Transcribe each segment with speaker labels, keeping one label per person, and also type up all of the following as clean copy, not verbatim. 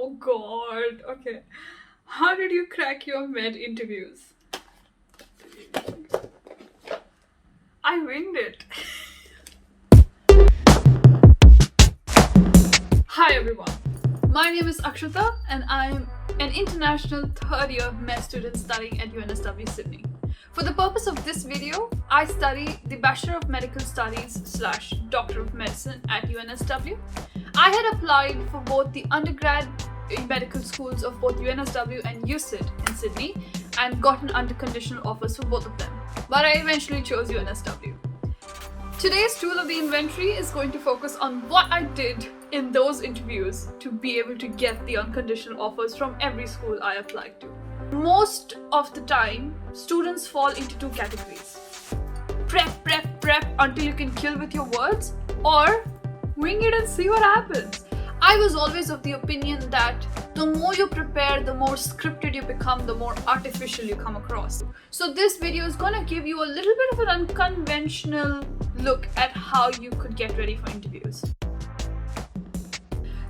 Speaker 1: Oh God. Okay. How did you crack your med interviews? I winged it. Hi everyone. My name is Akshata and I'm an international third year med student studying at UNSW Sydney. For the purpose of this video, I study the Bachelor of Medical Studies / Doctor of Medicine at UNSW. I had applied for both the undergrad medical schools of both UNSW and UCID in Sydney and gotten unconditional offers for both of them. But I eventually chose UNSW. Today's tool of the inventory is going to focus on what I did in those interviews to be able to get the unconditional offers from every school I applied to. Most of the time, students fall into two categories. Prep until you can kill with your words, or wing it and see what happens. I was always of the opinion that the more you prepare, the more scripted you become, the more artificial you come across. So this video is going to give you a little bit of an unconventional look at how you could get ready for interviews.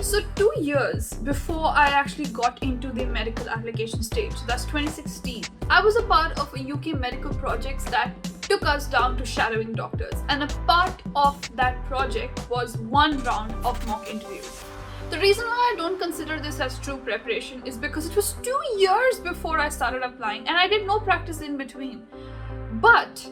Speaker 1: So 2 years before I actually got into the medical application stage, so that's 2016, I was a part of a UK medical project that took us down to shadowing doctors, and a part of that project was one round of mock interviews. The reason why I don't consider this as true preparation is because it was 2 years before I started applying and I did no practice in between. But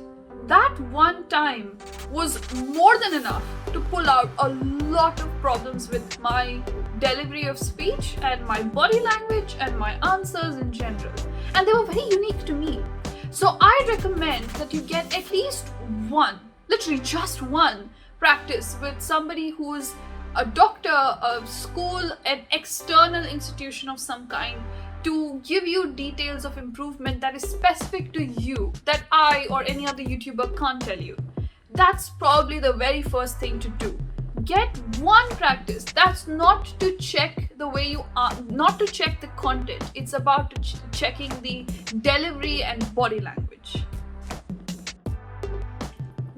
Speaker 1: that one time was more than enough to pull out a lot of problems with my delivery of speech and my body language and my answers in general. And they were very unique to me. So I recommend that you get at least one, literally just one, practice with somebody who is a doctor, a school, an external institution of some kind, to give you details of improvement that is specific to you, that I or any other YouTuber can't tell you. That's probably the very first thing to do. Get one practice. That's not to check the way you are, not to check the content. It's about checking the delivery and body language.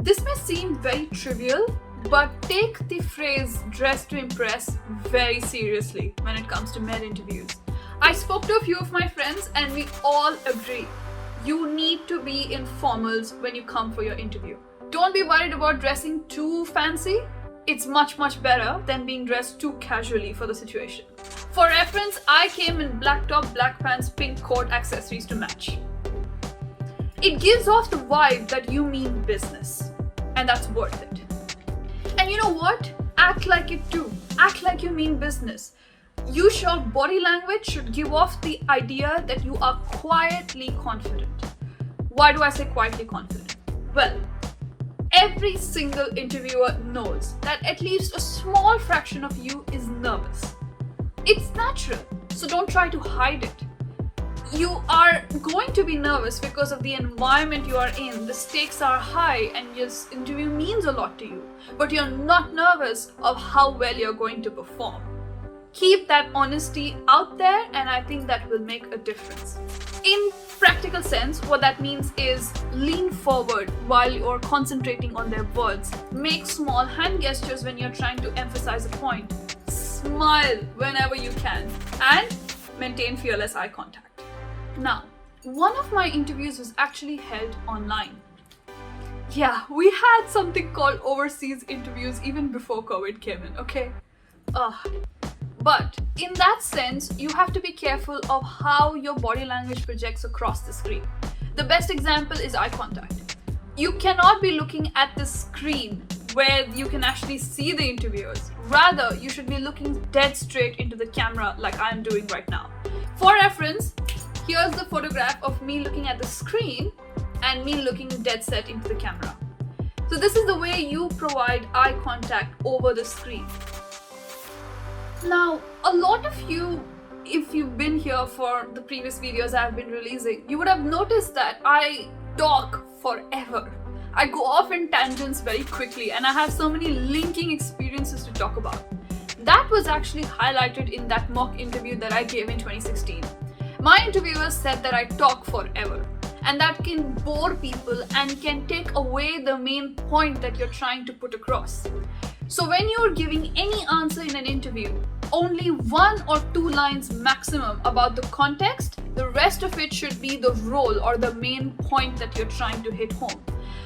Speaker 1: This may seem very trivial, but take the phrase dress to impress very seriously when it comes to med interviews. I spoke to a few of my friends and we all agree. You need to be in formals when you come for your interview. Don't be worried about dressing too fancy. It's much better than being dressed too casually for the situation. For reference, I came in black top, black pants, pink coat, accessories to match. It gives off the vibe that you mean business, and that's worth it. And you know what? Act like it too. Act like you mean business. Your body language should give off the idea that you are quietly confident. Why do I say quietly confident? Well, every single interviewer knows that at least a small fraction of you is nervous. It's natural, so don't try to hide it. You are going to be nervous because of the environment you are in. The stakes are high and this interview means a lot to you, but you're not nervous of how well you're going to perform. Keep that honesty out there, and I think that will make a difference. In practical sense, what that means is lean forward while you're concentrating on their words. Make small hand gestures when you're trying to emphasize a point. Smile whenever you can, and maintain fearless eye contact. Now, one of my interviews was actually held online. Yeah, we had something called overseas interviews even before COVID came in, okay? But in that sense, you have to be careful of how your body language projects across the screen. The best example is eye contact. You cannot be looking at the screen where you can actually see the interviewers. Rather, you should be looking dead straight into the camera like I'm doing right now. For reference, here's the photograph of me looking at the screen and me looking dead set into the camera. So this is the way you provide eye contact over the screen. Now, a lot of you, if you've been here for the previous videos I've been releasing, you would have noticed that I talk forever. I go off in tangents very quickly and I have so many linking experiences to talk about. That was actually highlighted in that mock interview that I gave in 2016. My interviewers said that I talk forever, and that can bore people and can take away the main point that you're trying to put across. So when you're giving any answer in an interview, only 1 or 2 lines maximum about the context. The rest of it should be the role or the main point that you're trying to hit home.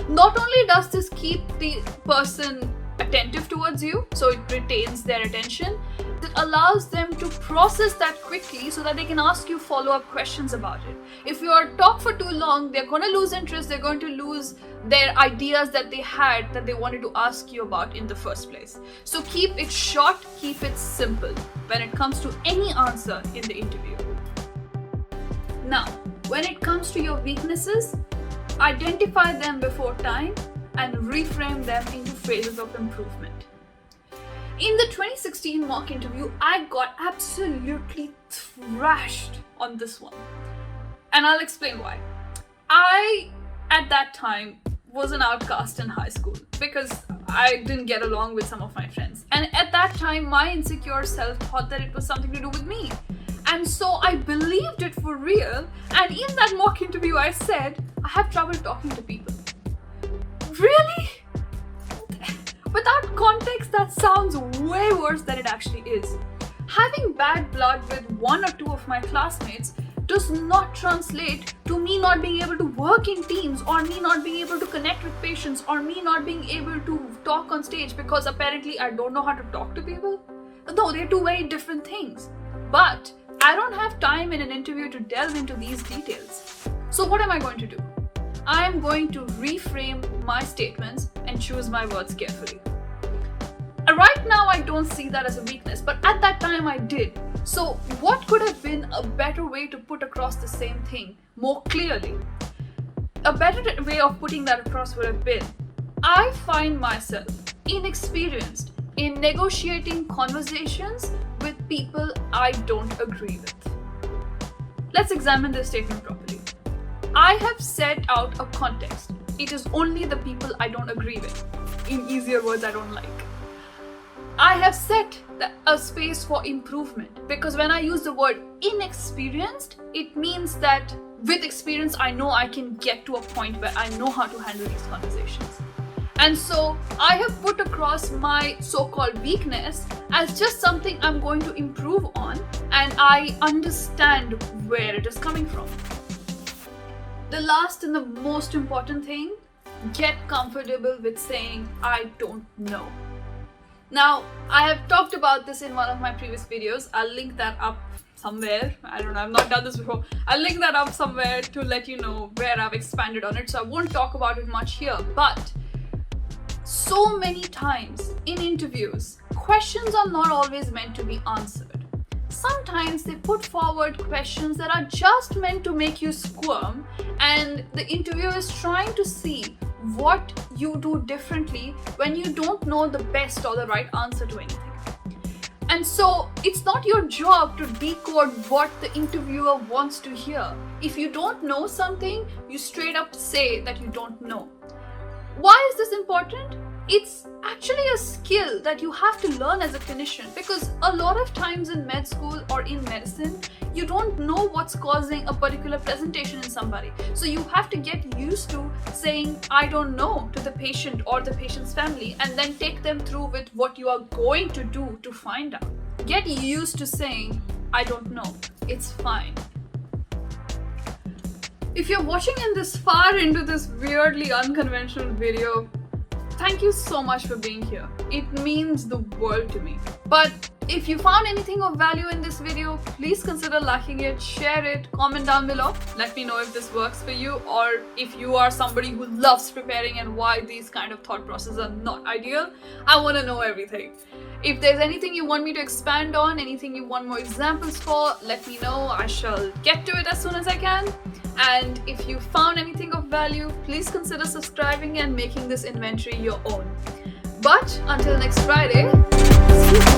Speaker 1: Not only does this keep the person attentive towards you, so it retains their attention, it allows them to process that quickly so that they can ask you follow-up questions about it. If you talk for too long, they're going to lose interest, they're going to lose their ideas that they had that they wanted to ask you about in the first place. So keep it short, keep it simple when it comes to any answer in the interview. Now, when it comes to your weaknesses, identify them before time and reframe them into phases of improvement. In the 2016 mock interview, I got absolutely thrashed on this one. And I'll explain why. I, at that time, was an outcast in high school because I didn't get along with some of my friends. And at that time, my insecure self thought that it was something to do with me. And so I believed it for real. And in that mock interview, I said, I have trouble talking to people. Really? Without context, that sounds way worse than it actually is. Having bad blood with 1 or 2 of my classmates does not translate to me not being able to work in teams, or me not being able to connect with patients, or me not being able to talk on stage because apparently I don't know how to talk to people. No, they're 2 very different things. But I don't have time in an interview to delve into these details. So what am I going to do? I am going to reframe my statements and choose my words carefully. Right now, I don't see that as a weakness, but at that time I did. So what could have been a better way to put across the same thing more clearly? A better way of putting that across would have been, I find myself inexperienced in negotiating conversations with people I don't agree with. Let's examine this statement properly. I have set out a context. It is only the people I don't agree with. In easier words, I don't like. I have set a space for improvement, because when I use the word inexperienced, it means that with experience, I know I can get to a point where I know how to handle these conversations. And so I have put across my so-called weakness as just something I'm going to improve on, and I understand where it is coming from. The last and the most important thing, get comfortable with saying, I don't know. Now, I have talked about this in one of my previous videos. I'll link that up somewhere. I don't know, I've not done this before. I'll link that up somewhere to let you know where I've expanded on it. So I won't talk about it much here. But so many times in interviews, questions are not always meant to be answered. Sometimes they put forward questions that are just meant to make you squirm, and the interviewer is trying to see what you do differently when you don't know the best or the right answer to anything. And so it's not your job to decode what the interviewer wants to hear. If you don't know something, you straight up say that you don't know. Why is this important? It's actually a skill that you have to learn as a clinician, because a lot of times in med school or in medicine, you don't know what's causing a particular presentation in somebody. So you have to get used to saying, I don't know, to the patient or the patient's family, and then take them through with what you are going to do to find out. Get used to saying, I don't know. It's fine. If you're watching in this far into this weirdly unconventional video, thank you so much for being here. It means the world to me. But if you found anything of value in this video, please consider liking it, share it, comment down below. Let me know if this works for you, or if you are somebody who loves preparing and why these kind of thought processes are not ideal. I want to know everything. If there's anything you want me to expand on, anything you want more examples for, let me know. I shall get to it as soon as I can. And if you found anything of value, please consider subscribing and making this inventory your own. But until next Friday, see you.